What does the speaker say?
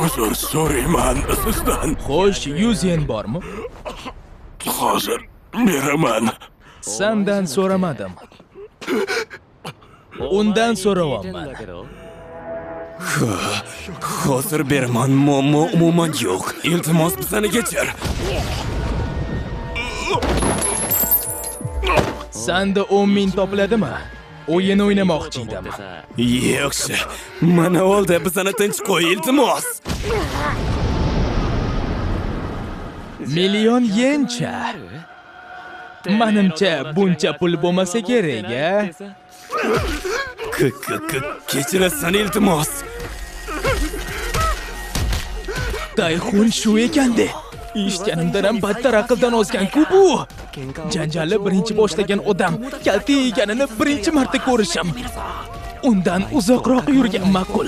Uzr so'rayman sizdan. Xo'sh, 100 yen bormi? Hozir beraman. Sendan so'ramadim. Undan so'rayapman. Hozir beraman, muammo umuman yo'q. Iltimos bizani kechir. Sanda 10 ming topiladimi? O'yin o'ynamoqchi edim. Yaxshi. Mana oldi, bizani tinch qo'y, iltimos. Million yencha. Menimcha buncha pul bo'lmasa kerak-a? Kechirasan, iltimos. Tayxun shu ekanda. Eshitganimdan ham battar aqldan ozgan-ku bu. Janjalni birinchi boshlagan odam kalta ekanini birinchi marta ko'rishim. Undan uzoqroq yurgan ma'qul.